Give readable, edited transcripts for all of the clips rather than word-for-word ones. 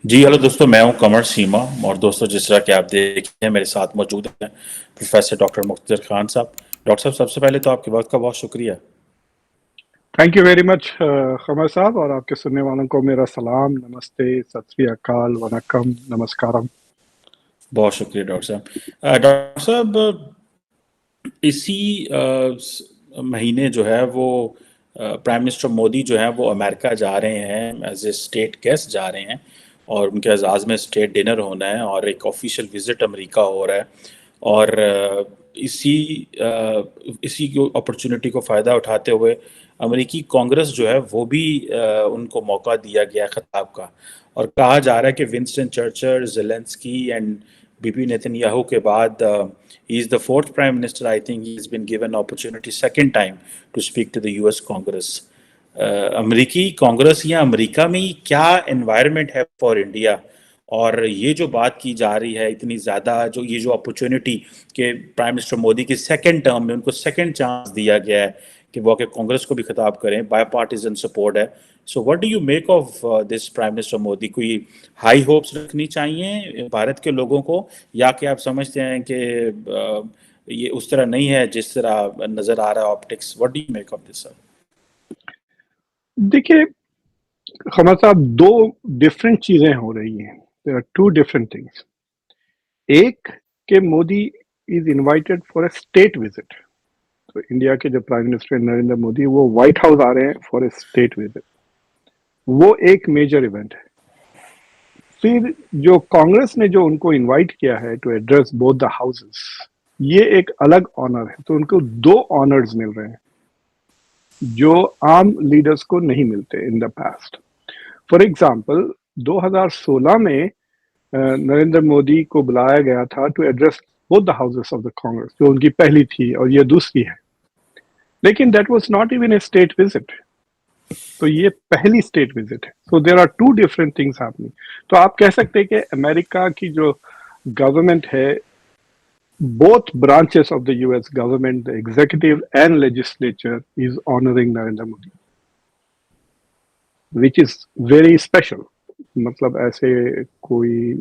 जी hello दोस्तों, मैं हूं कमर सीमा। और दोस्तों, जिस तरह कि आप देखें, मेरे साथ मौजूद हैं प्रोफेसर डॉक्टर मुख्तदर खान साहब। डॉक्टर साहब, सबसे पहले तो आपके वक्त का बहुत शुक्रिया। Thank you very much Qamar साहब, और आपके सुनने वालों को मेरा सलाम, नमस्ते, सत श्री अकाल, वनकम, नमस्कारम। बहुत शुक्रिया डॉक्टर साहब। डॉक्टर साहब, इसी महीने जो है वो प्राइम मिनिस्टर मोदी जो है वो अमेरिका जा रहे हैं, एज ए स्टेट गेस्ट जा रहे हैं। और उनके एजाज़ में स्टेट डिनर होना है और एक ऑफिशियल विजिट अमेरिका हो रहा है। और इसी इसी की अपॉर्चुनिटी को फ़ायदा उठाते हुए अमेरिकी कांग्रेस जो है वो भी उनको मौका दिया गया खिताब का। और कहा जा रहा है कि Winston Churchill, Zelensky and Bibi Netanyahu के बाद he is the fourth prime minister. I think he's been given opportunity second time to speak to the US Congress. अमेरिकी कांग्रेस या अमेरिका में ही क्या एनवायरनमेंट है फॉर इंडिया? और ये जो बात की जा रही है इतनी ज़्यादा, जो ये जो अपॉर्चुनिटी कि प्राइम मिनिस्टर मोदी की सेकंड टर्म में उनको सेकंड चांस दिया गया है कि वो आके कांग्रेस को भी खिताब करें, बाय पार्टीजन सपोर्ट है। So what do you make of this prime minister Modi? कोई हाई होप्स रखनी चाहिए भारत के लोगों को, या कि आप समझते हैं कि ये उस तरह नहीं है जिस तरह नजर आ रहा है optics? What do you make of this sir? देखिए खमर साहब, दो डिफरेंट चीजें हो रही हैं। There are two different things. एक के Modi is invited for a state visit. तो इंडिया के जो प्राइम मिनिस्टर नरेंद्र मोदी वो व्हाइट हाउस आ रहे हैं फॉर अ स्टेट विजिट। वो एक मेजर इवेंट है। फिर जो कांग्रेस ने जो उनको इनवाइट किया है to address both the houses, ये एक अलग ऑनर है। तो उनको दो ऑनर्स मिल रहे हैं जो आम लीडर्स को नहीं मिलते in the past. For example, 2016 में नरेंद्र मोदी को बुलाया गया था to address both the houses of the Congress, जो उनकी पहली थी और ये दूसरी है। लेकिन that was not even a state visit. तो ये पहली स्टेट विजिट है। So there are two different things happening. तो आप कह सकते हैं कि अमेरिका की जो गवर्नमेंट है, both branches of the US government, the executive and legislature, is honoring Narendra Modi, which is very special. मतलब ऐसे कोई,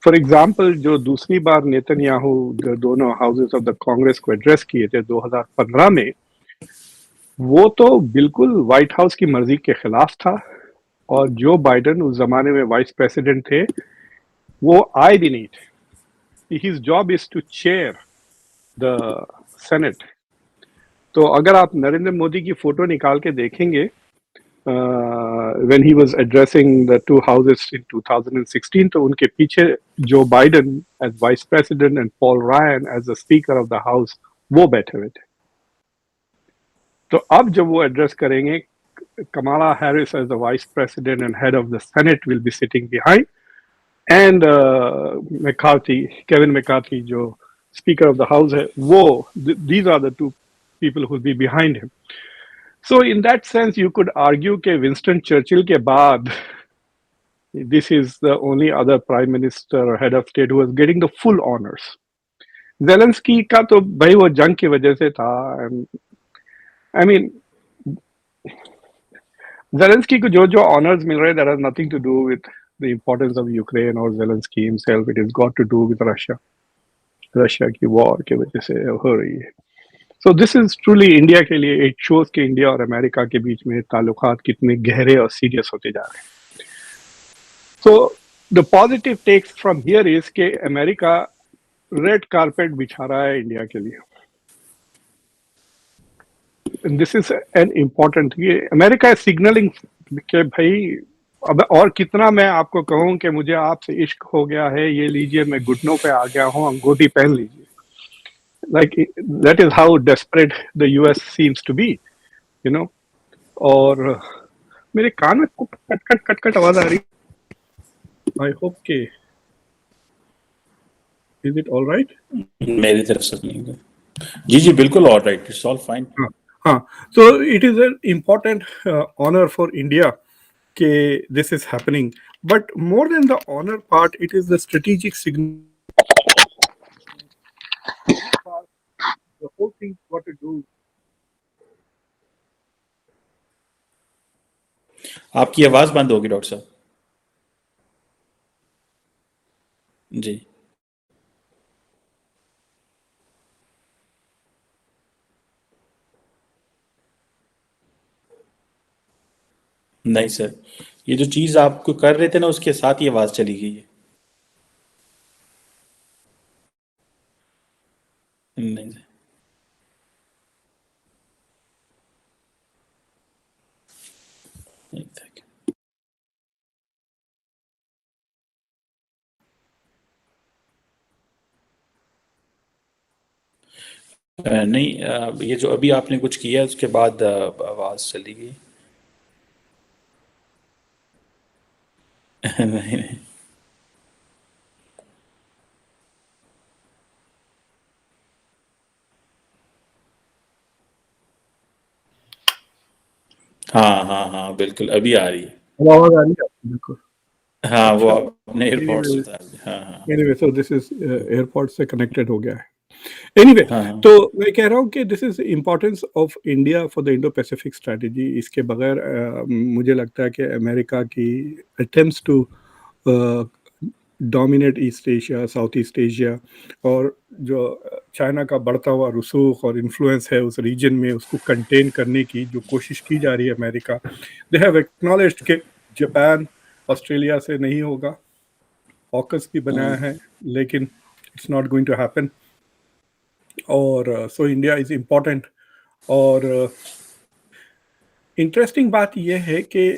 फॉर एग्जाम्पल, जो दूसरी बार नेतन्याहू दोनों हाउसेस ऑफ द कांग्रेस को एड्रेस किए थे 2015 में, वो तो बिल्कुल व्हाइट हाउस की मर्जी के खिलाफ था। और जो बाइडेन उस जमाने में वाइस प्रेसिडेंट थे, वो आए भी नहीं थे। His job is to chair the senate. तो अगर आप नरेंद्र मोदी की फोटो निकाल के देखेंगे, when he was addressing the two houses in 2016, तो उनके पीछे Joe Biden as vice president and Paul Ryan as the speaker of the house वो बैठे हुए थे। तो अब जब वो एड्रेस करेंगे, Kamala Harris as the vice president and head of the Senate will be sitting behind, and Kevin McCarthy, जो Speaker of the House है, these are the two people who will be behind him. So in that sense, you could argue कि Winston Churchill के बाद this is the only other prime minister or head of state who was getting the full honors. Zelensky का तो भाई वो जंग की वजह से था। I mean, Zelensky को जो honors मिल रहे, that has nothing to do with the importance of Ukraine or Zelensky himself. It has got to do with Russia. Russia की वॉर की वजह से हो रही है। सो दिस इज ट्रूली इंडिया के लिए इट शोज कि इंडिया और अमेरिका के बीच में ताल्लुकात कितने गहरे और सीरियस होते जा रहे हैं। So the positive takes from here is कि अमेरिका रेड कारपेट बिछा रहा है इंडिया के लिए। दिस इज एन इम्पोर्टेंट, ये अमेरिका सिग्नलिंग कि भाई अब और कितना मैं आपको कहूं कि मुझे आपसे इश्क हो गया है, ये लीजिए मैं घुटनों पे आ गया हूं, अंगूठी पहन लीजिए। like that is how desperate the US seems to be, you know. और मेरे कान में कट कट कट कट आवाज आ रही। आई होप के इज इट ऑल राइट? मेरी तरफ से नहीं है। जी जी बिल्कुल all right, it's all fine. हाँ, so it is an important honor for India कि this is happening, but more than the honor part, it is the strategic signal. The whole thing got to do. आपकी आवाज बंद होगी doctor साहब। जी। नहीं sir, ये जो चीज़ आपको कर रहे थे ना उसके साथ ही आवाज़ चली गई है। नहीं सर। एक सेकंड। नहीं, ये जो अभी आपने कुछ किया उसके बाद आवाज़ चली गई। नहीं नहीं। हाँ हाँ हाँ, बिल्कुल अभी आ रही है। अब आवाज आ रही है आपको? बिल्कुल। हाँ, वो अच्छा। अपने एयरपॉड्स एनीवे, उतार दिए। हाँ हाँ। सो दिस इज एयरपोर्ट से कनेक्टेड हो गया है। एनीवे, हाँ हाँ। तो मैं कह रहा हूँ कि this is importance of India for the Indo Pacific strategy. इसके बगैर मुझे लगता है कि अमेरिका की attempts to dominate East Asia, South East Asia, और जो चाइना का बढ़ता हुआ रसूख और इन्फ्लुएंस है उस रीजन में, उसको कंटेन करने की जो कोशिश की जा रही है अमेरिका, दे हैव एक्नॉलेज्ड कि जापान ऑस्ट्रेलिया से नहीं होगा। ऑकस भी बनाया है, लेकिन it's not going to happen. और सो इंडिया इज इम्पोर्टेंट। और इंटरेस्टिंग बात यह है कि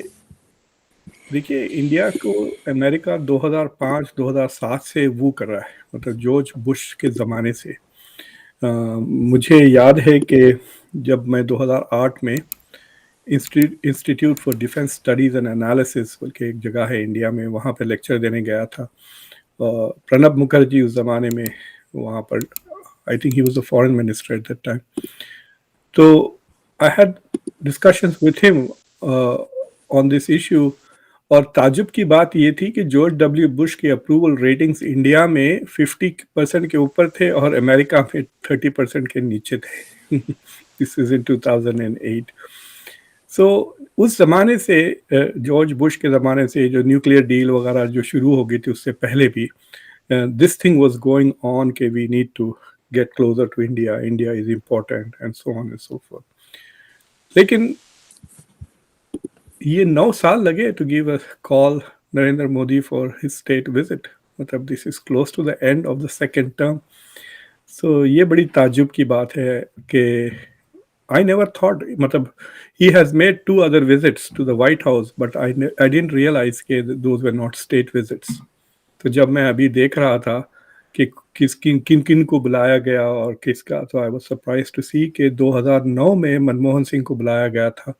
देखिए, इंडिया को अमेरिका 2005-2007 से वो कर रहा है, मतलब जॉर्ज बुश के ज़माने से। मुझे याद है कि जब मैं 2008 में institute for defence studies and analysis बोल के एक जगह है इंडिया में, वहाँ पे लेक्चर देने गया था। प्रणब मुखर्जी उस ज़माने में वहाँ पर, I think he was the foreign minister at that time. तो I had discussions with him on this issue. और ताजुब की बात ये थी कि जॉर्ज डब्ल्यू बुश के अप्रूवल रेटिंग्स इंडिया में 50% के ऊपर थे और अमेरिका में 30% के नीचे थे। This is in 2008। सो उस ज़माने से, जॉर्ज बुश के ज़माने से, जो न्यूक्लियर डील वगैरह जो शुरू हो गई थी उससे पहले भी this thing was going on कि we need to get closer to India, India is important and so on and so forth. लेकिन ये 9 साल लगे to give a call Narendra Modi for his state visit. मतलब this is close to the end of the second term. So ये बड़ी ताज्जुब की बात है कि I never thought, मतलब he has made 2 other visits to the White House, but I didn't realize कि those were not state visits. तो जब मैं अभी देख रहा था कि किन किन को बुलाया गया और किसका, तो आई वाज सरप्राइज टू सी कि 2009 में मनमोहन सिंह को बुलाया गया था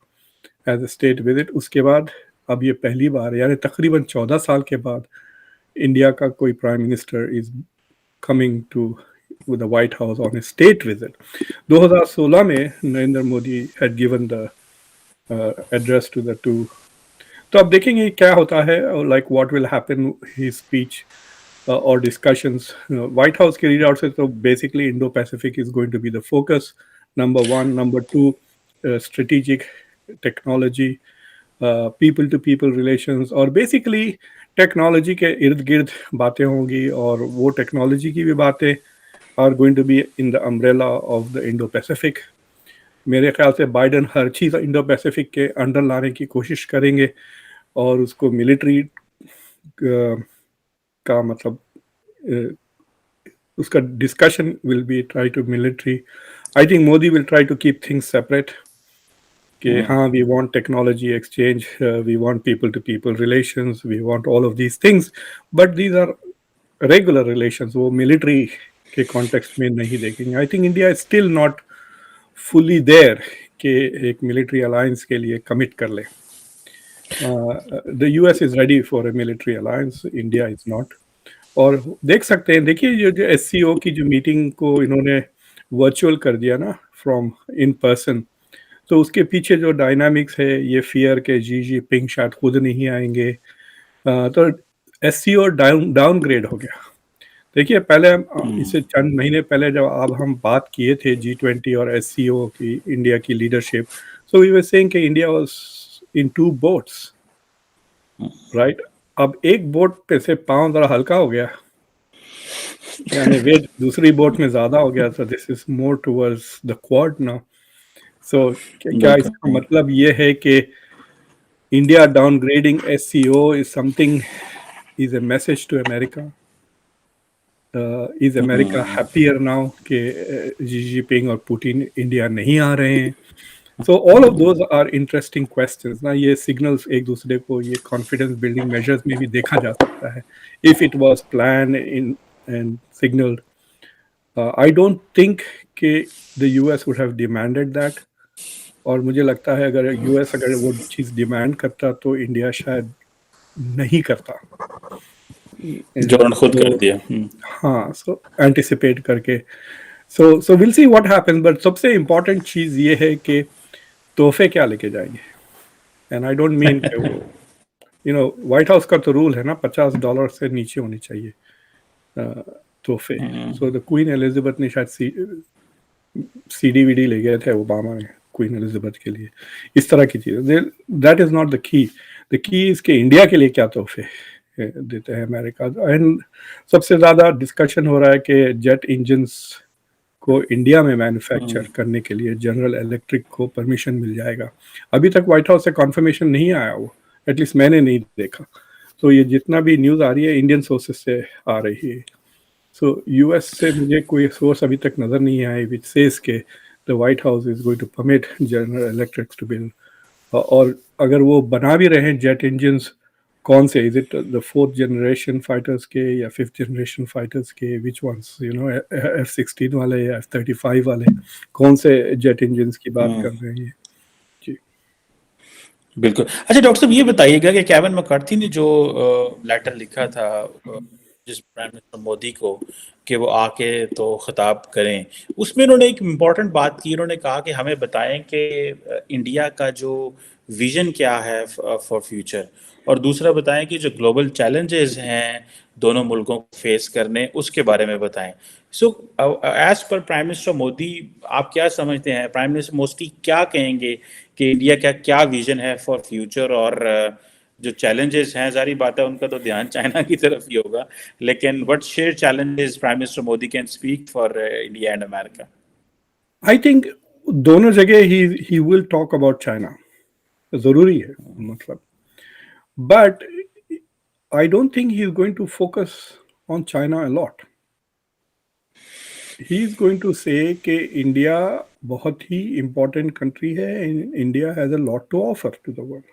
एज अ स्टेट विजिट। उसके बाद अब ये पहली बार, यानी तकरीबन 14 साल के बाद, इंडिया का कोई prime minister is coming to the white house on a state visit. 2016 में Narendra Modi had given the address to the two. तो अब देखेंगे क्या होता है, और like what will happen his speech और डिस्कशंस। व्हाइट हाउस के रीड आउट से तो basically Indo Pacific is going to be the focus, number one. Number two, strategic technology, people to people relations, और बेसिकली टेक्नोलॉजी के इर्द गिर्द बातें होंगी, और वो टेक्नोलॉजी की भी बातें are going to be in the umbrella of the Indo Pacific. मेरे ख्याल से बाइडन हर चीज़ इंडो पैसिफिक के अंडर लाने की कोशिश करेंगे, और उसको मिलिट्री का मतलब उसका discussion will be try to military. I think Modi will try to keep things separate कि हाँ, we want technology exchange, we want people to people relations, we want all of these things, but these are regular relations, वो military के context में नहीं देखेंगे। I think India is still not fully there कि एक military alliance के लिए commit कर ले। The US is ready for a military alliance, India is not. और देख सकते हैं, देखिए जो एससीओ की जो मीटिंग को इन्होंने वर्चुअल कर दिया ना, फ्रॉम इन पर्सन, तो उसके पीछे जो डायनामिक्स है, ये फियर के जी जी पिंग शायद खुद नहीं आएंगे। तो एससीओ डाउनग्रेड हो गया। देखिए पहले इससे चंद महीने पहले जब अब हम बात किए थे G20 और एससीओ की, इंडिया की leadership, so we were saying कि India was in two boats, right. अब एक बोट पे से पाँव जरा हल्का हो गया, यानी वेट दूसरी बोट में ज्यादा हो गया, so this is more towards the quad now. So क्या बिल्कुल। इसका मतलब ये है कि India downgrading SCO is something, is a message to America? Is America happier now कि जी जिनपिंग और पुतिन इंडिया नहीं आ रहे हैं? So all of those are interesting questions ना, ये signals एक दूसरे को ये confidence building measures में भी देखा जा सकता है, if it was planned in and signaled. I don't think कि the US would have demanded that, और मुझे लगता है अगर US अगर वो चीज़ डिमांड करता तो इंडिया शायद नहीं करता। जो उन्होंने खुद कर तो दिया। हाँ, सो एंटिसिपेट करके, so will see what happens, but सबसे इम्पोर्टेंट चीज़ ये है कि तोहफे क्या लेके जाएंगे। एंड आई डोंट मीन कि वो, व्हाइट हाउस का तो रूल है ना, $50 से नीचे होने चाहिए तोहफे। सो द क्वीन एलिजाबेथ ने शायद सीडी वीडी ले गए थे ओबामा ने क्वीन एलिजाबेथ के लिए, इस तरह की चीज़ें। That is not the key is के इंडिया के लिए क्या तोहफे देते हैं अमेरिका। एंड सबसे ज़्यादा डिस्कशन हो रहा है कि जेट इंजन्स को इंडिया में मैन्युफैक्चर करने के लिए जनरल इलेक्ट्रिक को परमिशन मिल जाएगा। अभी तक व्हाइट हाउस से कॉन्फर्मेशन नहीं आया, वो एटलीस्ट मैंने नहीं देखा। तो ये जितना भी न्यूज़ आ रही है इंडियन सोर्सेज से आ रही है। सो यूएस से मुझे कोई सोर्स अभी तक नज़र नहीं आया विच सेज के the white house is going to permit general electrics to build. और अगर वो बना भी रहे हैं जेट इंजन्स, कौन से, is it the fourth generation fighters के या फिफ्थ जनरेशन फाइटर्स के, विच वंस, F-16 वाले या F-35 वाले, कौन से जेट इंजन्स की बात कर रहे हैं ये? जी। बिल्कुल। अच्छा डॉक्टर साहब ये बताइएगा कि केविन मैकार्थी ने जो लेटर लिखा था जिस प्राइम मिनिस्टर मोदी को कि वो आके तो खिताब करें, उसमें उन्होंने एक इम्पॉर्टेंट बात की। उन्होंने कहा कि हमें बताएं कि इंडिया का जो विजन क्या है फॉर फ्यूचर, और दूसरा बताएं कि जो ग्लोबल चैलेंजेस हैं दोनों मुल्कों को फेस करने, उसके बारे में बताएं। सो एज पर प्राइम मिनिस्टर मोदी, आप क्या समझते हैं प्राइम मिनिस्टर मोस्टली क्या कहेंगे कि इंडिया का क्या विजन है फॉर फ्यूचर, और जो चैलेंजेस हैं, जारी बात है उनका तो ध्यान चाइना की तरफ ही होगा, लेकिन what share challenges prime minister Modi can speak for India and America? I think दोनों जगह he will talk about China, जरूरी है मतलब, but I don't think he is going to focus on China a lot. He is going to say कि India बहुत ही important country है, India has a lot to offer to the world.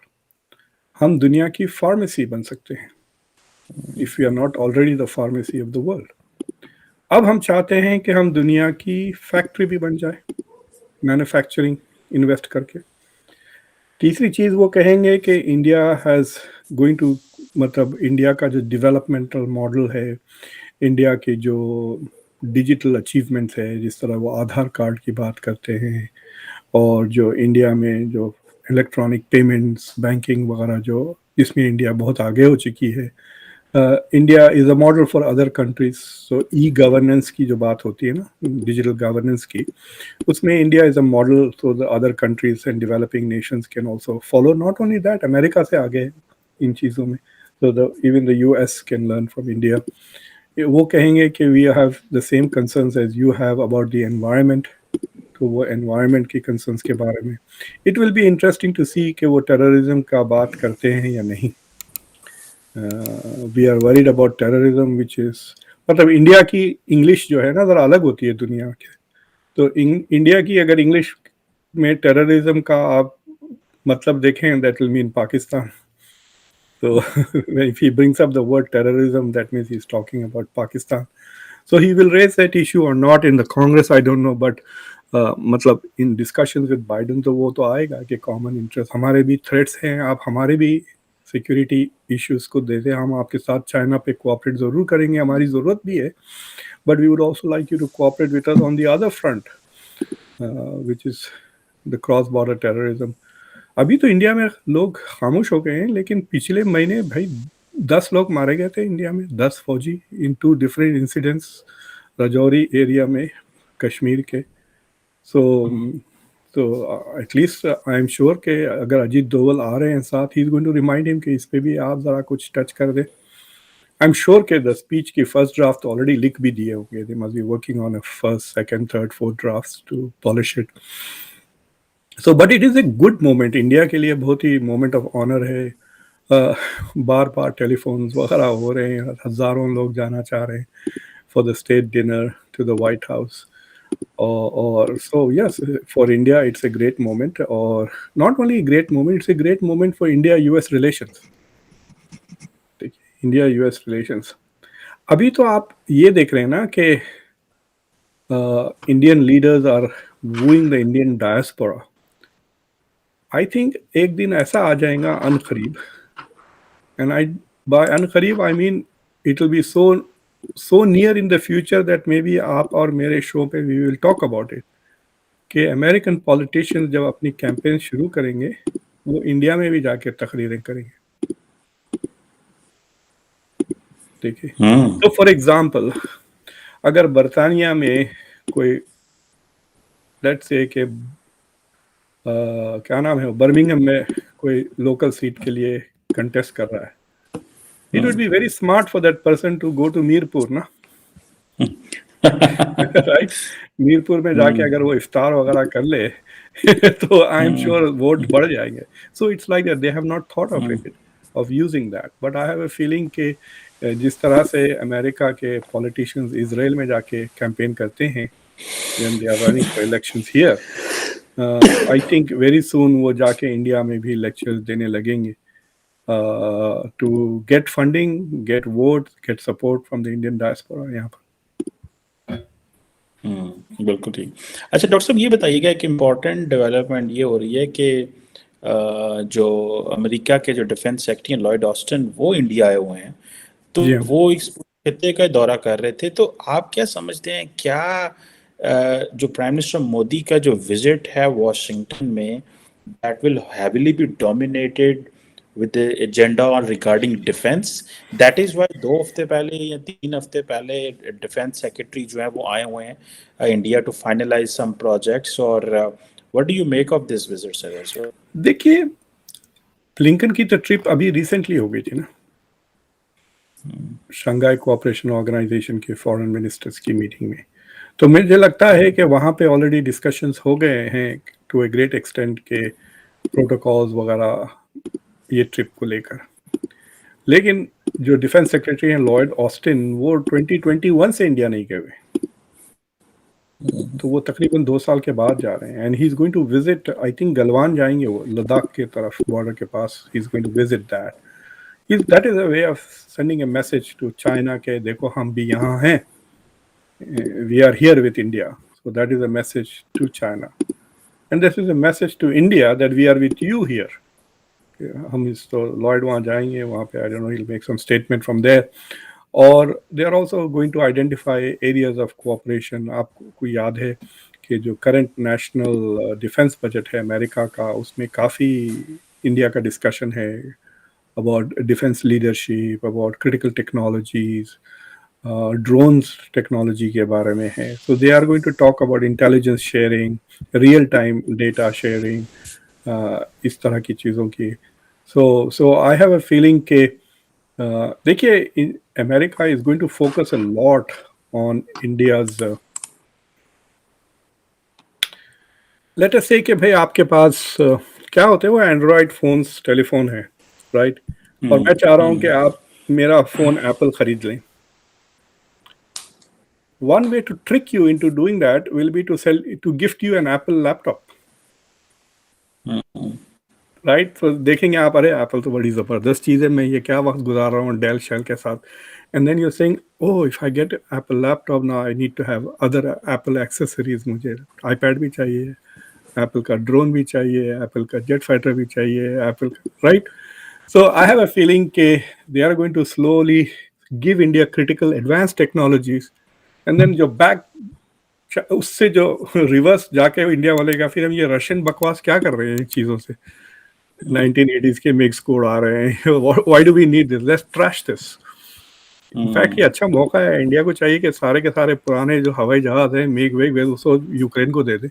हम दुनिया की फार्मेसी बन सकते हैं if we are not already the pharmacy of the world. अब हम चाहते हैं कि हम दुनिया की फैक्ट्री भी बन जाए, मैन्युफैक्चरिंग इन्वेस्ट करके। तीसरी चीज़ वो कहेंगे कि इंडिया हैज़ गोइंग टू, मतलब इंडिया का जो डेवलपमेंटल मॉडल है, इंडिया की जो डिजिटल अचीवमेंट्स है, जिस तरह वो आधार कार्ड की बात करते हैं, और जो इंडिया में जो इलेक्ट्रॉनिक पेमेंट्स, बैंकिंग वगैरह, जो इसमें इंडिया बहुत आगे हो चुकी है। India is a model for other countries. So e governance की जो बात होती है ना, डिजिटल गवर्नेंस की, उसमें India is a model so the other countries and developing Nations can also follow. Not only that, America से आगे है इन चीज़ों में, so the even the US can learn from India. वो कहेंगे कि we have the same concerns as you have about the environment, तो वो environment की concerns के बारे में it will be interesting to see कि वो terrorism का बात करते हैं या नहीं। We are worried about terrorism which is, मतलब इंडिया की इंग्लिश जो है ना ज़रा अलग होती है दुनिया के, तो इंडिया की अगर इंग्लिश में टेररिज्म का आप मतलब देखें, that will mean Pakistan. So if he brings up the word terrorism, that means he's talking about Pakistan. So he will raise that issue or not in the Congress, I don't know, but मतलब इन discussions with Biden तो वो तो आएगा कि common interest, हमारे भी threats हैं, आप हमारे भी सिक्योरिटी इश्यूज को दे दें, हम आपके साथ चाइना पे कोऑपरेट ज़रूर करेंगे, हमारी ज़रूरत भी है, but we would also like you to cooperate with us on the other front which is the cross border terrorism. अभी तो इंडिया में लोग खामोश हो गए हैं, लेकिन पिछले महीने भाई 10 लोग मारे गए थे इंडिया में, 10 फौजी इन 2 डिफरेंट इंसिडेंट्स, राजौरी एरिया में, कश्मीर के। सो तो एटलीस्ट आई एम श्योर कि अगर अजीत डोवल आ रहे हैं साथ, ही is going to remind him कि इस पे भी आप ज़रा कुछ टच कर दें। आई एम श्योर के द स्पीच की फर्स्ट ड्राफ्ट ऑलरेडी लिख भी दिए होंगे. They must be working on a first, second, third, fourth drafts to polish it. So but it is a good moment, India के लिए बहुत ही मोमेंट ऑफ ऑनर है. बार बार टेलीफोन्स वगैरह हो रहे हैं, हजारों लोग जाना चाह रहे हैं for the state dinner to the White House. और so yes, for India it's a great moment. और not only great moment, it's a great moment for India US relations. India US relations अभी तो आप ये देख रहे हैं ना कि Indian leaders are wooing the Indian diaspora. I think एक दिन ऐसा आ जाएगा अनकरीब, एंड आई बाय अनकरीब I mean it will B so near in the future that may be आप और मेरे शो पे we will talk about it, कि अमेरिकन पॉलिटिशियंस जब अपनी कैंपेन शुरू करेंगे वो इंडिया में भी जाके तकरीरें करेंगे. देखिए, तो फॉर एग्जांपल अगर बरतानिया में कोई लेट्स से कि क्या नाम है, बर्मिंघम में कोई लोकल सीट के लिए कंटेस्ट कर रहा है, it would be very smart for that person to go to Mirpur ना. राइट, मीरपुर में जाके अगर वो इफ्तार वगैरह कर ले तो आई एम श्योर वोट बढ़ जाएंगे. So it's like that, they have not thought of it, of using that. But I have a feeling कि जिस तरह से अमेरिका के पॉलिटिशियंस इजराइल में जाके कैंपेन करते हैं when they are running for elections here, I think very soon वो जाके इंडिया में भी लेक्चर्स देने लगेंगे to get funding, get votes, get support from the Indian diaspora यहाँ पर. बिल्कुल ठीक. अच्छा डॉक्टर साहब, ये बताइएगा एक इम्पॉर्टेंट डेवलपमेंट ये हो रही है कि जो अमेरिका के जो डिफेंस सेक्रेटरी हैं लॉयड ऑस्टिन, वो इंडिया आए हुए हैं. तो जी हाँ. वो इस खत्ते का दौरा कर रहे थे. तो आप क्या समझते हैं, क्या जो प्राइम मिनिस्टर मोदी का जो विजिट है वॉशिंगटन में, that will heavily be dominated with the agenda on regarding defense? That is why 2 हफ्ते पहले या 3 हफ्ते पहले डिफेंस सेक्रेटरी जो है वो आए हुए हैं India to finalise some projects. और what do you make of this visit sir? देखिए, ब्लिंकन की तो ट्रिप अभी रिसेंटली हो गई थी ना, शंघाई कोऑपरेशन ऑर्गेनाइजेशन के फॉरेन मिनिस्टर्स की मीटिंग में. तो मुझे लगता है कि वहाँ पे ऑलरेडी डिस्कशंस हो गए हैं टू ए ग्रेट एक्सटेंट के प्रोटोकॉल्स वगैरह ये ट्रिप को लेकर. लेकिन जो डिफेंस सेक्रेटरी हैं लॉयड ऑस्टिन, वो 2021 से इंडिया नहीं गए हुए, तो वो तकरीबन 2 साल के बाद जा रहे हैं. And he is going to visit, I think Galwan जाएंगे वो, लद्दाख के तरफ बॉर्डर के पास. He is going to visit that. That is a way of sending a message to China के देखो हम भी यहाँ हैं, we are here with India. So that is a message to China, and this is a message to India that we are with you here. हम इस तो Lloyd वहाँ जाएंगे, वहाँ पे I don't know, he will make some statement from there. और they are also going to identify areas of cooperation. आपको याद है कि जो करंट नेशनल डिफेंस बजट है अमेरिका का, उसमें काफ़ी इंडिया का डिस्कशन है about defence leadership, about critical technologies, drones technology के बारे में है. So they are going to talk about intelligence sharing, real time data sharing, इस तरह की चीज़ों की. सो आई हैव अ फीलिंग के देखिए, America is going to focus a lot on India's. Let us say कि भाई आपके पास क्या होते हैं वो एंड्रॉयड फोन्स, टेलीफोन है, राइट? और मैं चाह रहा हूँ कि आप मेरा फोन एप्पल खरीद लें. One way to trick you into doing that will be to gift you an Apple laptop. Right? तो देखेंगे आप, अरे एप्पल तो बड़ी ज़बरदस्त चीज़ है, मैं ये क्या वक्त गुजार रहा हूँ डेल शेल के साथ. And then you saying, oh if I get Apple laptop now I need to have other Apple accessories. मुझे आईपैड भी चाहिए, एप्पल का ड्रोन भी चाहिए, एप्पल का जेट फाइटर भी चाहिए, एप्पल का, right? So I have a feeling के they are going to slowly give India critical advance technologies, and then जो बैक उससे जो रिवर्स जाके इंडिया वाले का फिर हम ये रशियन बकवास क्या कर रहे हैं इन चीज़ों से, 1980s के मिक्स कोड आ रहे हैं. Why do we need this? Let's trash this. In fact ये अच्छा मौका है, इंडिया को चाहिए कि सारे के सारे पुराने जो हवाई जहाज हैं मिग विग वे उसको यूक्रेन को दे दे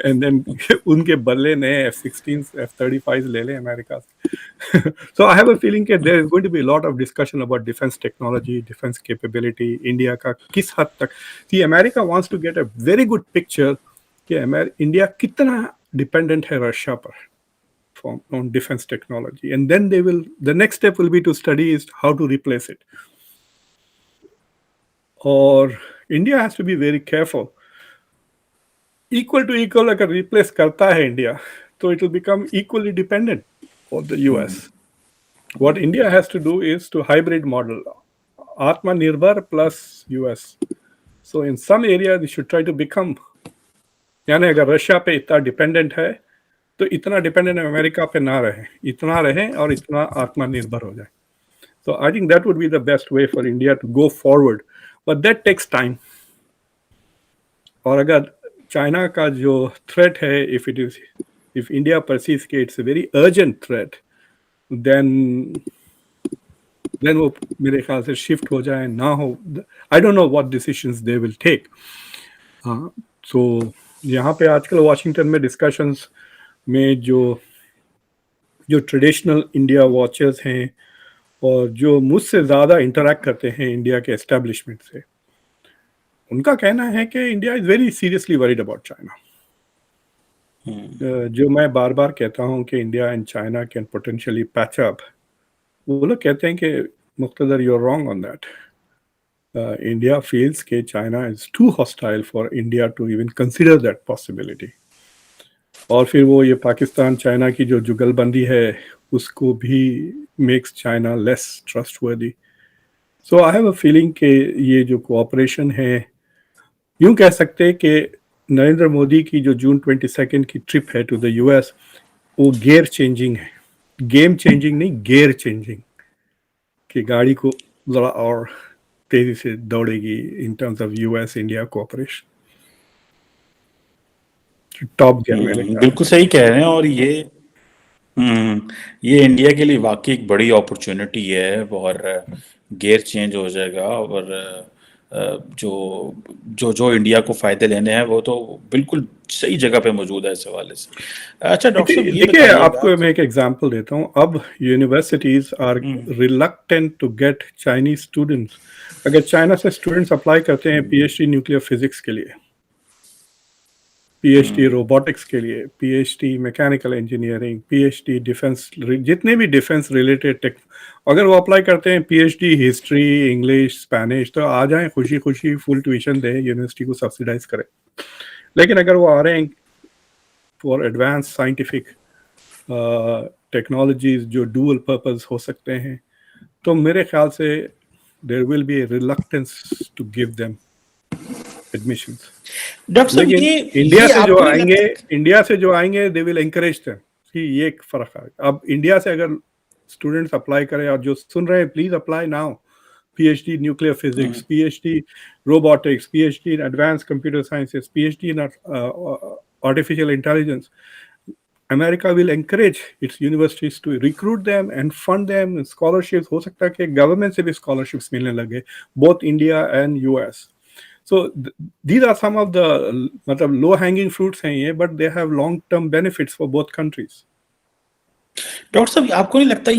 एंड देन उनके बदले नए F-16 F-35 ले लें अमेरिका से। So I have a feeling कि there is going to be lot of discussion about defence technology, defence capability, India का किस हद तक। See America wants to get a very good picture कि India कितना डिपेंडेंट है Russia पर on defense technology, and then the next step will be to study is how to replace it. Or India has to be very careful. Equal to equal अगर replace करता है India, so it will become equally dependent on the US. What India has to do is to hybrid model, Atmanirbhar plus US. So in some areas we should try to become, यानी अगर Russia पे इतना dependent है तो इतना dependent America पे ना रहे, इतना रहे और इतना आत्मनिर्भर हो जाए. So I think that would be the best way for India to go forward, but that takes time. और अगर चाइना का जो थ्रेट है, if India perceives कि it's a very urgent threat, then वो मेरे ख्याल से शिफ्ट हो जाए ना हो. I don't know what decisions they will take. So यहाँ पे आजकल वाशिंगटन में डिस्कशंस में जो ट्रेडिशनल इंडिया वॉचर्स हैं और जो मुझसे ज़्यादा इंटरेक्ट करते हैं इंडिया के एस्टेब्लिशमेंट से, उनका कहना है कि India is very seriously worried about China. जो मैं बार बार कहता हूँ कि India and China can potentially patch up, वो लोग कहते हैं कि Muqtedar you are wrong on that. India feels कि China is too hostile for India to even consider that possibility. और फिर वो ये पाकिस्तान चाइना की जो जुगलबंदी है उसको भी makes China less trustworthy. So I have a feeling कि ये जो कोऑपरेशन है, यूं कह सकते हैं कि नरेंद्र मोदी की जो जून 22 की ट्रिप है टू द यूएस, वो गेयर चेंजिंग है. गेम चेंजिंग नहीं, गेयर चेंजिंग, कि गाड़ी को ज़रा और तेजी से दौड़ेगी in terms of US India cooperation. Top gear मेरे ख्याल. बिल्कुल सही कह रहे हैं। और ये इंडिया के लिए वाकई एक बड़ी अपॉर्चुनिटी है, और गियर चेंज हो जाएगा, और जो जो जो इंडिया को फायदे लेने हैं वो तो बिल्कुल सही जगह पे मौजूद है इस हवाले से. अच्छा डॉक्टर साहब, ये देखिए, बताइएगा. आपको मैं एक एग्जांपल देता हूँ. अब universities are reluctant to get Chinese students. अगर चाइना से स्टूडेंट्स अप्लाई करते हैं पीएचडी न्यूक्लियर फिजिक्स के लिए, पीएचडी रोबोटिक्स के लिए, PhD mechanical engineering, PhD defence, जितने भी डिफेंस रिलेटेड टेक, अगर वो अप्लाई करते हैं पीएचडी हिस्ट्री, इंग्लिश, स्पेनिश, तो आ जाएं खुशी खुशी, फुल ट्यूशन दें, यूनिवर्सिटी को सब्सिडाइज करें. लेकिन अगर वो आ रहे हैं फॉर एडवांस साइंटिफिक टेक्नोलॉजीज जो डुअल पर्पस हो सकते हैं, तो मेरे ख्याल से there will be a reluctance to give them admissions. Doctor साहब, लेकिन इंडिया ये से जो आपको नहीं आएंगे, लगता? They will encourage them. ये एक फर्क है. अब इंडिया से अगर स्टूडेंट्स अप्लाई करें, और जो सुन रहे हैं please apply now, PhD in nuclear physics, PhD robotics, PhD in advanced computer sciences, PhD in artificial intelligence. America will encourage its universities to recruit them and fund them. Scholarships, हो सकता है कि government से भी scholarships मिलने लगे, both India and US. So these are some of the मतलब low hanging fruits हैं ये, but they have long term benefits for both countries. Doctor साहब, आपको नहीं लगता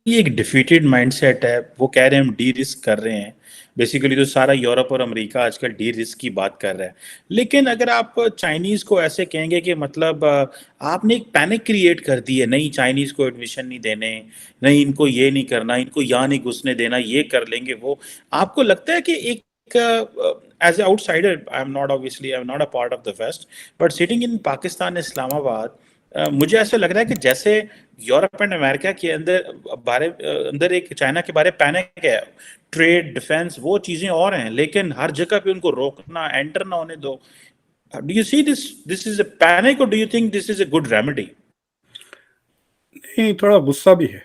ये एक डिफीटेड माइंडसेट है? वो कह रहे हैं हम डी रिस्क कर रहे हैं, बेसिकली तो सारा यूरोप और अमेरिका आजकल डी रिस्क की बात कर रहा है. लेकिन अगर आप चाइनीज को ऐसे कहेंगे कि मतलब आपने एक पैनिक क्रिएट कर दी है, नहीं चाइनीज को एडमिशन नहीं देने, नहीं इनको ये नहीं करना, इनको यहाँ नहीं घुसने देना, ये कर लेंगे वो, आपको लगता है कि एक as a outsider, I am not a part of the west, but sitting in Pakistan, Islamabad, मुझे ऐसा लग रहा है कि जैसे यूरोप एंड अमेरिका के अंदर एक चाइना के बारे पैनिक है, ट्रेड, डिफेंस, वो चीजें और हैं, लेकिन हर जगह पे उनको रोकना, एंटर ना होने दो. Do you see this is a panic, और do you think this is a good remedy? नहीं, थोड़ा गुस्सा भी है.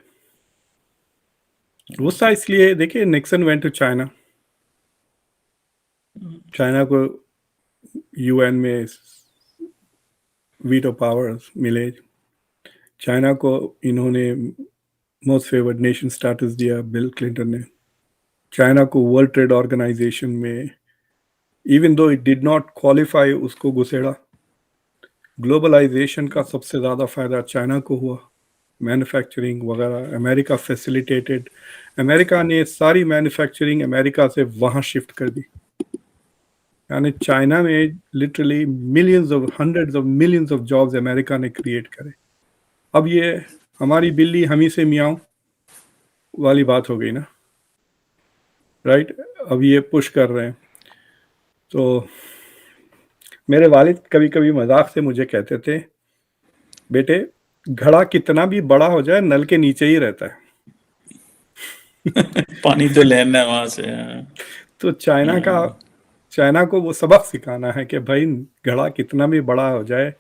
गुस्सा इसलिए, देखिए Nixon went to China, China को यूएन में वीटो पावर्स मिले, चाइना को इन्होंने मोस्ट फेवर्ड नेशन स्टेटस दिया बिल क्लिंटन ने. चाइना को वर्ल्ड ट्रेड ऑर्गेनाइजेशन में, even though it did not qualify, उसको घुसेड़ा। ग्लोबलाइजेशन का सबसे ज़्यादा फायदा चाइना को हुआ, मैन्युफैक्चरिंग वगैरह अमेरिका फैसिलिटेटेड। अमेरिका ने सारी मैन्युफैक्चरिंग अमेरिका से वहाँ शिफ्ट कर दी। यानी चाइना में literally millions of, hundreds of millions of jobs America ने क्रिएट करे। अब ये हमारी बिल्ली हम ही से मियाऊं वाली बात हो गई ना, राइट। अब ये पुश कर रहे हैं। तो मेरे वालिद कभी कभी मजाक से मुझे कहते थे, बेटे घड़ा कितना भी बड़ा हो जाए नल के नीचे ही रहता है। पानी तो लेना है वहां से। तो चाइना को वो सबक सिखाना है कि भाई घड़ा कितना भी बड़ा हो जाए,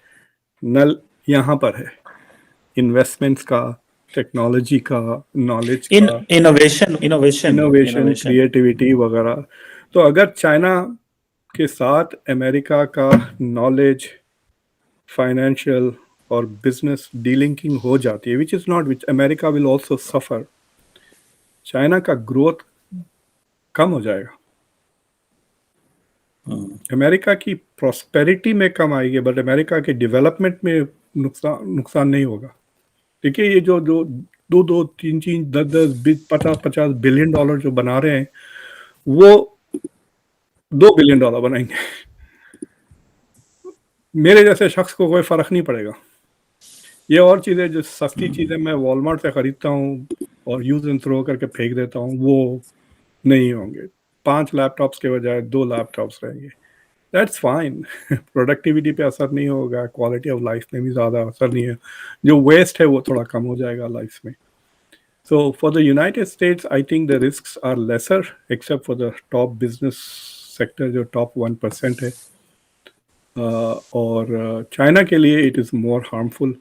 नल यहाँ पर है। इन्वेस्टमेंट्स का, टेक्नोलॉजी का, नॉलेज इन का, innovation innovation innovation, innovation. Creativity वगैरह। तो अगर चाइना के साथ अमेरिका का नॉलेज, फाइनेंशियल और बिजनेस डीलिंकिंग हो जाती है, which is not, which America will also suffer, China का ग्रोथ कम हो जाएगा। अमेरिका की प्रॉस्पेरिटी में कम आएगी, बट अमेरिका के डेवलपमेंट में नुकसान नहीं होगा। देखिए ये जो जो दो दो तीन तीन 10 10 20 50 50 बिलियन डॉलर जो बना रहे हैं, वो $2 बिलियन बनाएंगे। मेरे जैसे शख्स को कोई फर्क नहीं पड़ेगा। ये और चीज़ें, जो सस्ती चीज़ें मैं वॉलमार्ट से खरीदता हूँ और यूज एंड थ्रो करके फेंक देता हूँ, वो नहीं होंगे। 5 लैपटॉप्स के बजाय 2 लैपटॉप्स रहेंगे, दैट्स फाइन। प्रोडक्टिविटी पे असर नहीं होगा, क्वालिटी ऑफ लाइफ में भी ज़्यादा असर नहीं है, जो वेस्ट है वो थोड़ा कम हो जाएगा लाइफ में। So for the United States, I think the risks are lesser, except for the top business sector, जो top 1% है। और चाइना के लिए it is more harmful।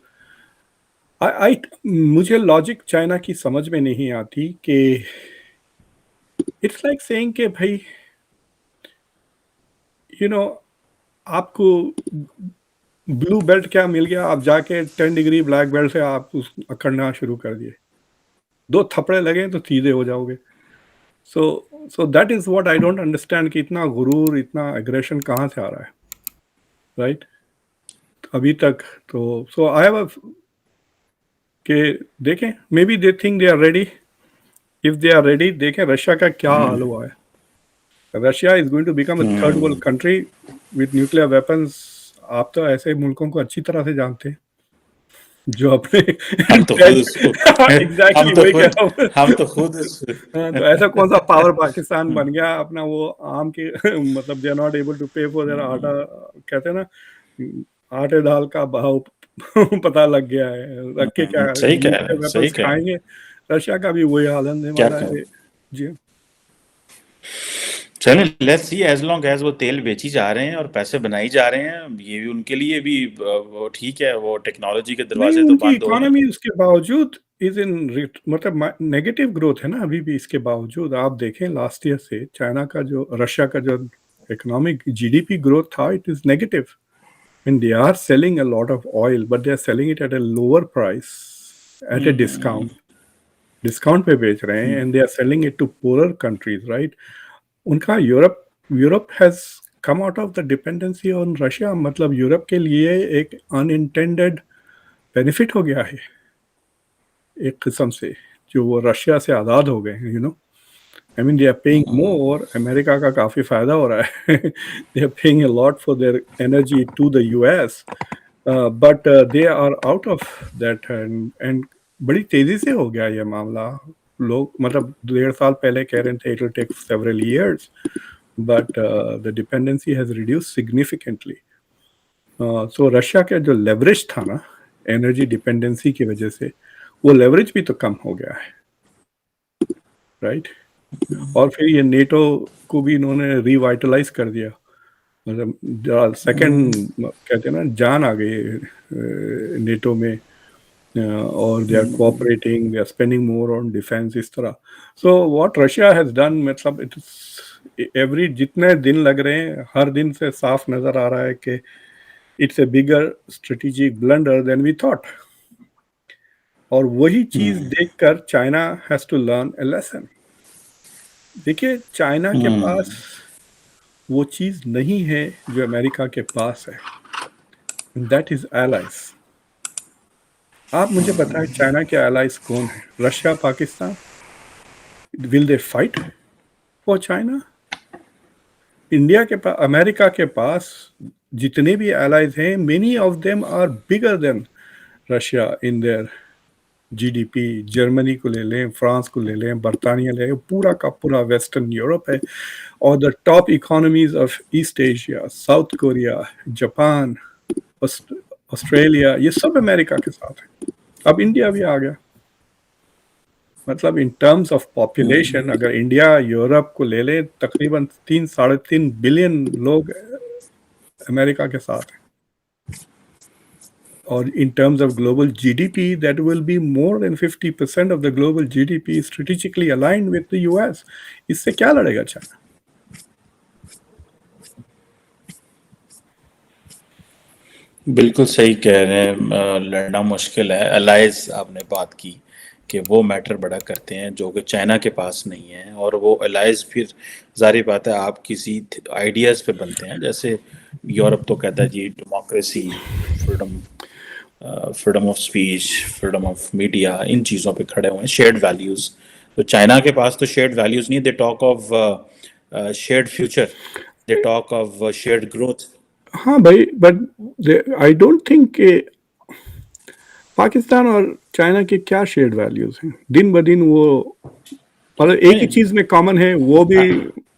मुझे लॉजिक चाइना की समझ में नहीं आती कि इट्स लाइक सेइंग कि भाई यू नो आपको ब्लू बेल्ट क्या मिल गया, आप जाके 10 डिग्री ब्लैक बेल्ट से आप उस अकड़ना शुरू कर दिए, 2 थप्पड़े लगे तो सीधे हो जाओगे। सो that is what I don't understand, कि इतना गुरूर, इतना एग्रेशन कहाँ से आ रहा है, राइट। अभी तक तो सो आई हैव कि देखें, may be they think they are ready. If they are ready, देखें रशिया का क्या हाल हुआ है। Russia is going to become a third world country with nuclear weapons. आप तो ऐसे मुल्कों को अच्छी तरह से जानते हैं जो अपने हम तो खुद उसको हम एग्जैक्टली तो वही कह खुद रहा हूँ। हम तो खुद हाँ, तो ऐसा कौन सा पावर पाकिस्तान बन गया अपना, वो आम के मतलब they are not able to pay for their atta, कहते हैं ना, आटे दाल का भाव पता लग गया है, रख के क्या सही कह रहे न्यूक्लियर हैं, सही वेपन्स कह रहे हैं। खाएंगे। रशिया का भी वही हाल होने क्या वाला कर है जी। चलें, let's see, as long as वो तेल बेची जा रहे हैं और पैसे बनाई जा रहे हैं, ये भी उनके लिए भी वो ठीक है। वो टेक्नोलॉजी के नहीं, दरवाजे तो उनकी बंद हो रहे हैं। इकोनॉमी उसके बावजूद इज इन, मतलब नेगेटिव ग्रोथ है ना अभी भी। इसके बावजूद आप देखें लास्ट ईयर से चाइना का जो, रशिया का जो इकोनॉमिक जीडीपी ग्रोथ था, it is negative. And they are selling a lot of oil, but they are selling it at a lower price, at a discount पे बेच रहे हैं, and they are selling it to poorer countries, right? उनका Europe has come out of the dependency on Russia। मतलब Europe के लिए एक unintended benefit हो गया है एक किस्म से, जो वो रशिया से आज़ाद हो गए हैं, I mean they are paying more. America का काफ़ी फ़ायदा हो रहा है। They are paying a lot for their energy to the US, but they are out of that. And बड़ी तेज़ी से हो गया ये मामला। लोग मतलब 1.5 साल पहले कह रहे थे it will take several years, but the dependency has reduce significantly. So Russia का जो लेवरेज था ना एनर्जी डिपेंडेंसी की वजह से, वो लेवरेज भी तो कम हो गया है, राइट। और फिर ये नेटो को भी इन्होंने रिवाइटलाइज कर दिया। मतलब सेकंड कहते हैं ना, जान आ गई नेटो में, और they are cooperating, they are spending more on defence, इस तरह। So what Russia has done, मतलब इट एवरी, जितने दिन लग रहे हैं हर दिन से साफ नजर आ रहा है कि it's a bigger strategic blunder than we thought. और वही चीज देखकर China has to learn a lesson. देखिए, चाइना के पास हम्म। वो चीज नहीं है जो अमेरिका के पास है, दैट इज एलाइज। आप मुझे बताएं, चाइना के एलाइज कौन है? Russia, Pakistan? Will they fight for China? India के पास, अमेरिका के पास जितने भी एलाइज हैं, many of them are bigger than Russia in their GDP. Germany को ले लें, फ्रांस को ले लें, बर्तानिया ले लें, पूरा का पूरा वेस्टर्न यूरोप है। और the top economies of east Asia, south Korea, Japan, Australia, ये सब अमेरिका के साथ है। अब इंडिया भी आ गया। मतलब इन टर्म्स ऑफ पॉपुलेशन अगर इंडिया यूरोप को ले लें, तकरीबन 3-3.5 बिलियन लोग अमेरिका के साथ हैं। और in terms of global GDP, that will be more than 50% of the global GDP strategically aligned with the US. इससे क्या लड़ेगा चाइना? बिल्कुल सही कह रहे हैं, लड़ना मुश्किल है। अलाइज आपने बात की कि वो मैटर बड़ा करते हैं जो कि चाइना के पास नहीं है, और वो अलाइज फिर जाहिर बात है आप किसी आइडियाज़ पे बनते हैं। जैसे यूरोप तो कहता है जी democracy, freedom, freedom of speech, freedom of media, इन चीज़ों पे खड़े हुए हैं, शेयर्ड वैल्यूज़। तो चाइना के पास तो शेयर्ड वैल्यूज़ नहीं, they talk of shared future, they talk of shared growth. हाँ भाई, बट आई डोंट थिंक कि पाकिस्तान और चाइना के क्या शेयर्ड वैल्यूज हैं। दिन ब दिन वो, मतलब एक ही नहीं चीज में कॉमन है, वो भी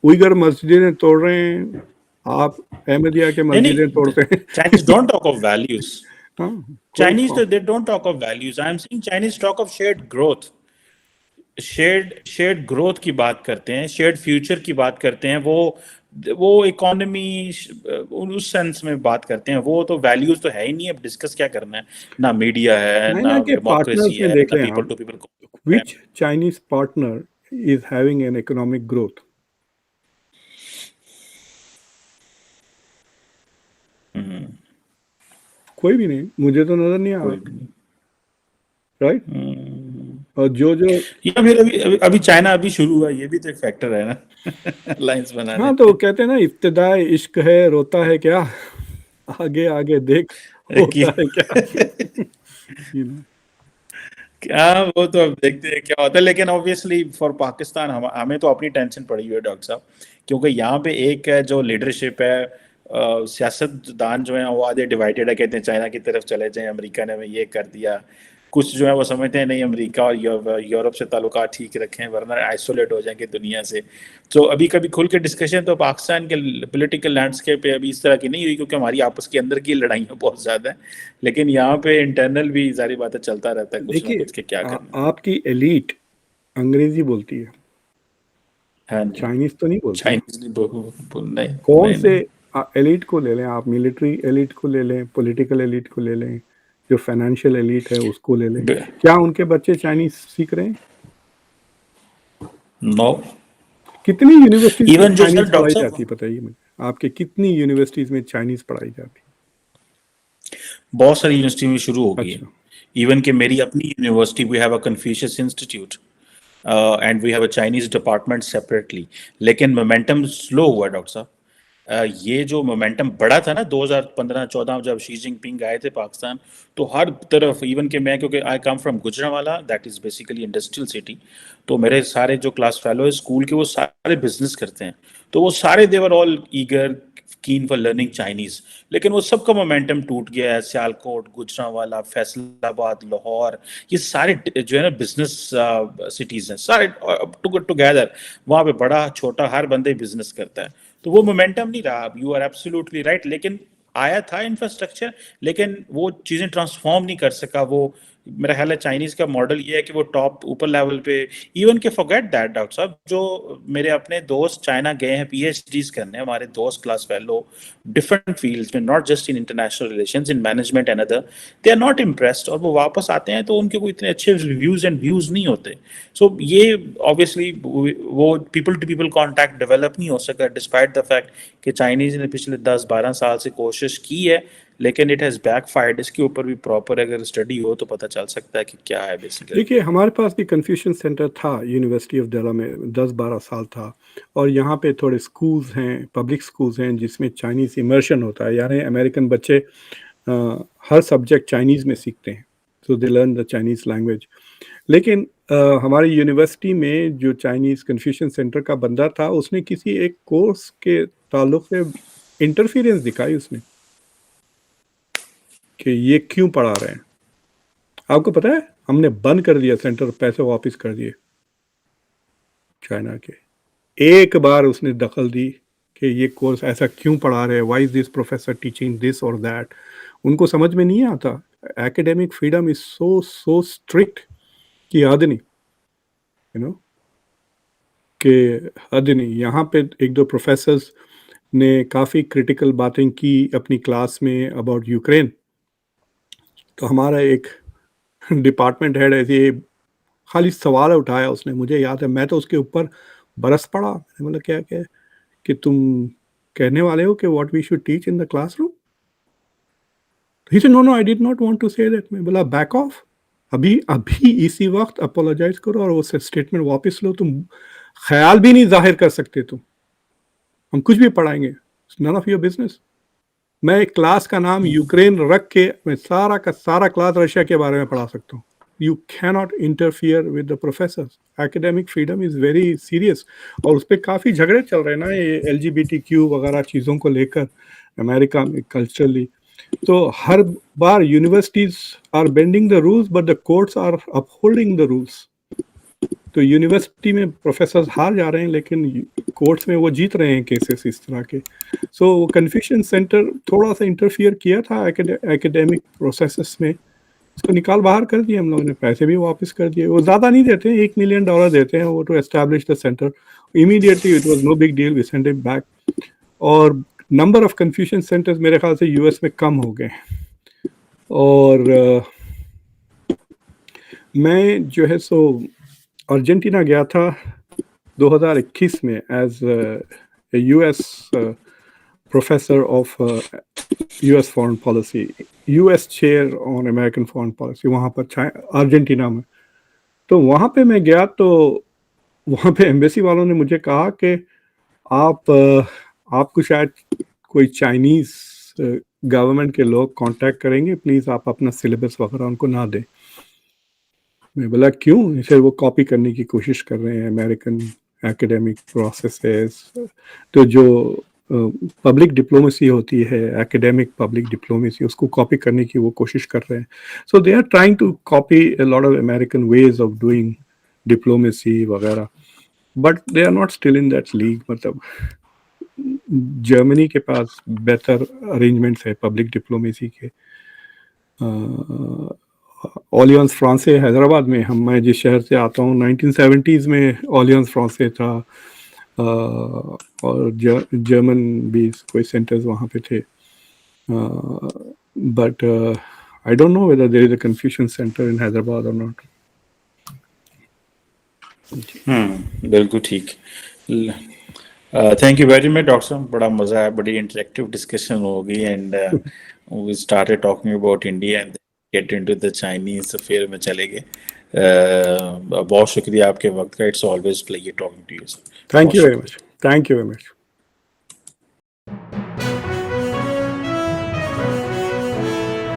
उइगर मस्जिदें तोड़ रहे हैं, आप अहमदिया के नहीं मस्जिदें नहीं, तोड़ते Chinese हैं। don't talk of values. हाँ, कोई Chinese they don't talk of values. I am saying Chinese talk of shared growth. Shared growth की बात करते हैं, शेयर्ड फ्यूचर की बात करते हैं। वो इकोनॉमी उस सेंस में बात करते हैं। वो तो वैल्यूज तो है ही नहीं, अब डिस्कस क्या करना है। ना मीडिया है, चाइना ना के डेमोक्रेसी पार्टनर्स में है, देख ना लें पीपल हम, टू पीपल है। Which Chinese partner is having an economic growth? कोई भी नहीं, मुझे तो नजर नहीं आ रहा। कोई भी नहीं। राइट। और जो जो, या फिर अभी चाइना अभी शुरू हुआ, ये भी तो एक फैक्टर है ना लाइंस बनाने हाँ तो वो कहते हैं ना, इब्तिदाई इश्क है रोता है क्या, आगे आगे देख कि होता है क्या। You know. क्या, वो तो अब देखते हैं क्या होता है। लेकिन ऑब्वियसली फॉर पाकिस्तान हमें तो अपनी टेंशन पड़ी हुई है डॉक्टर साहब, क्योंकि यहाँ पे एक है जो लीडरशिप है, सियासतदान जो है वो आधे डिवाइडेड है, कहते हैं चाइना की तरफ चले जाएं, अमेरिका ने हमें ये कर दिया। कुछ जो है वो समझते हैं नहीं, अमेरिका और यूरोप से ताल्लुकात ठीक रखें वरना आइसोलेट हो जाएंगे दुनिया से। तो अभी कभी खुल के डिस्कशन तो पाकिस्तान के पॉलिटिकल लैंडस्केप पे अभी इस तरह की नहीं हुई, क्योंकि हमारी आपस के अंदर की लड़ाइयाँ बहुत ज़्यादा हैं। लेकिन यहाँ पे इंटरनल भी जारी बात है, चलता रहता है कुछ ना देखिए, कुछ के क्या करना है। आपकी एलीट अंग्रेजी बोलती है, हाँ जी। चाइनीज तो नहीं बोलती ना। चाइनीज नहीं नहीं कौन नहीं से नहीं। एलीट को ले लें आप, मिलिट्री एलीट को ले लें, पॉलिटिकल एलीट को ले लें, जो फाइनेंशियल एलीट है उसको ले लें, क्या उनके बच्चे चाइनीज सीख रहे हैं? नो। कितनी यूनिवर्सिटीज में इवन जो सर चाइनीज डॉक्टर पढ़ाई जाती साहब, है बताइए मुझे? आपके कितनी यूनिवर्सिटीज में चाइनीज पढ़ाई जाती बहुत सारी यूनिवर्सिटी में शुरू हो है? गई है। अच्छा। इवन कि मेरी अपनी university, we have a Confucius institute and we have a Chinese department separately. लेकिन मोमेंटम स्लो हुआ है डॉक्टर साहब। ये जो मोमेंटम बढ़ा था ना 2015-14 जब शी जिनपिंग आए थे पाकिस्तान, तो हर तरफ, इवन कि मैं, क्योंकि I come from Gujranwala, that is basically industrial city, तो मेरे सारे जो क्लास फेलो है स्कूल के वो सारे बिजनेस करते हैं। तो वो सारे देवर ऑल ईगर, कीन फॉर लर्निंग चाइनीज। लेकिन वो सबका मोमेंटम टूट गया है। सियालकोट, गुजरांवाला, फैसलाबाद, लाहौर, ये सारे जो है ना बिजनेस सिटीज हैं सारे टुगेदर। वहाँ पे बड़ा छोटा हर बंदे बिजनेस करता है। तो वो मोमेंटम नहीं रहा। You are absolutely right. लेकिन आया था इंफ्रास्ट्रक्चर, लेकिन वो चीज़ें ट्रांसफॉर्म नहीं कर सका। वो मेरा ख्याल है चाइनीज का मॉडल ये है कि वो टॉप ऊपर लेवल पे, इवन के फॉरगेट दैट डॉक्टर साहब, जो मेरे अपने दोस्त चाइना गए हैं पीएचडीज करने, हमारे दोस्त क्लास फेलो डिफरेंट फील्ड्स में, not just in international relations, in management and other, they are not impressed, और वो वापस आते हैं तो उनके कोई इतने अच्छे रिव्यूज एंड व्यूज नहीं होते। सो ये ऑब्वियसली वो people to people contact develop नहीं हो सका, डिस्पाइट द फैक्ट कि चाइनीज ने पिछले 10-12 साल से कोशिश की है, लेकिन इट हैज़ बैकफायर्ड। इसके ऊपर भी प्रॉपर अगर स्टडी हो तो पता चल सकता है कि क्या है बेसिकली। देखिए, हमारे पास भी कन्फ्यूशन सेंटर था यूनिवर्सिटी ऑफ दिल्ली में, 10-12 साल था। और यहाँ पे थोड़े स्कूल्स हैं, पब्लिक स्कूल्स हैं, जिसमें चाइनीज़ इमर्शन होता है, यानी अमेरिकन बच्चे हर सब्जेक्ट चाइनीज़ में सीखते हैं, so they learn the Chinese language. लेकिन हमारी यूनिवर्सिटी में जो चाइनीज़ कन्फ्यूशन सेंटर का बंदा था, उसने किसी एक कोर्स के ताल्लुक से इंटरफेरेंस दिखाई उसने, कि ये क्यों पढ़ा रहे हैं। आपको पता है, हमने बंद कर दिया सेंटर, पैसे वापस कर दिए चाइना के। एक बार उसने दखल दी कि ये कोर्स ऐसा क्यों पढ़ा रहे हैं, why is this professor teaching this और दैट। उनको समझ में नहीं आता। Academic freedom is so so strict कि हद नहीं, यू नो, कि हद नहीं। यहाँ पे एक दो प्रोफेसर्स ने काफ़ी क्रिटिकल बातें की अपनी क्लास में अबाउट यूक्रेन, तो हमारा एक डिपार्टमेंट हेड ऐसे खाली सवाल उठाया उसने, मुझे याद है, मैं तो उसके ऊपर बरस पड़ा। मैंने बोला क्या क्या कि तुम कहने वाले हो कि what we should teach in the classroom. He said no no I did not want to say that. मैं बोला बैक ऑफ, अभी अभी इसी वक्त अपोलोजाइज करो और वो स्टेटमेंट वापस लो। तुम ख्याल भी नहीं जाहिर कर सकते, तुम हम कुछ भी पढ़ाएंगे, नन ऑफ योर बिजनेस। मैं एक क्लास का नाम यूक्रेन रख के मैं सारा का सारा क्लास रशिया के बारे में पढ़ा सकता हूँ। You cannot interfere with the professors. Academic freedom is very serious. और उस पर काफ़ी झगड़े चल रहे हैं ना, ये LGBT वगैरह चीज़ों को लेकर अमेरिका में कल्चरली। तो हर बार universities are bending the rules but the courts are upholding the rules. तो यूनिवर्सिटी में प्रोफेसर हार जा रहे हैं, लेकिन कोर्ट्स में वो जीत रहे हैं केसेस इस तरह के। सो वो कन्फ्यूशन सेंटर थोड़ा सा इंटरफियर किया था एकेडमिक प्रोसेसेस में, इसको निकाल बाहर कर दिया हम लोगों ने, पैसे भी वापस कर दिए। वो ज़्यादा नहीं देते, $1 मिलियन देते हैं वो to establish the centre. Immediately it was no big deal, we sent it back. और नंबर ऑफ कन्फ्यूशन सेंटर्स मेरे ख्याल से यूएस में कम हो गए। और मैं जो है सो अर्जेंटीना गया था 2021 में as US professor of US foreign policy, US chair on American foreign policy, वहाँ पर अर्जेंटीना में। तो वहाँ पे मैं गया, तो वहाँ पे एम्बेसी वालों ने मुझे कहा कि आपको शायद कोई चाइनीज़ गवर्नमेंट के लोग कांटेक्ट करेंगे, प्लीज़ आप अपना सिलेबस वगैरह उनको ना दें। मैं बोला क्यों? इसे वो कॉपी करने की कोशिश कर रहे हैं अमेरिकन एकेडमिक प्रोसेसेस। तो जो पब्लिक डिप्लोमेसी होती है, एकेडमिक पब्लिक डिप्लोमेसी, उसको कॉपी करने की वो कोशिश कर रहे हैं। So they are trying to copy a lot of American ways of doing diplomacy वगैरह, but they are not still in that league. मतलब जर्मनी के पास बेहतर अरेंजमेंट्स है पब्लिक डिप्लोमेसी के। ऑलियंस फ्रांसे हैदराबाद में, मैं जिस शहर से आता हूँ, 1970s में ऑलियंस फ्रांसे था। और जर्मन भी कोई सेंटर्स वहाँ पे थे। But I don't know whether there is a Confucius centre in Hyderabad और नॉट। बिल्कुल ठीक। Thank you very much doctor साहब, बड़ा मज़ा आया, बड़ी इंटरेक्टिव डिस्कशन हो गई। And we started talking about India and get into the Chinese affair में चले गए। बहुत शुक्रिया आपके वक्त का। It's always pleasure talking to you sir. Thank बहुत यू वेरी मच, शुक्रिया। Thank you very much.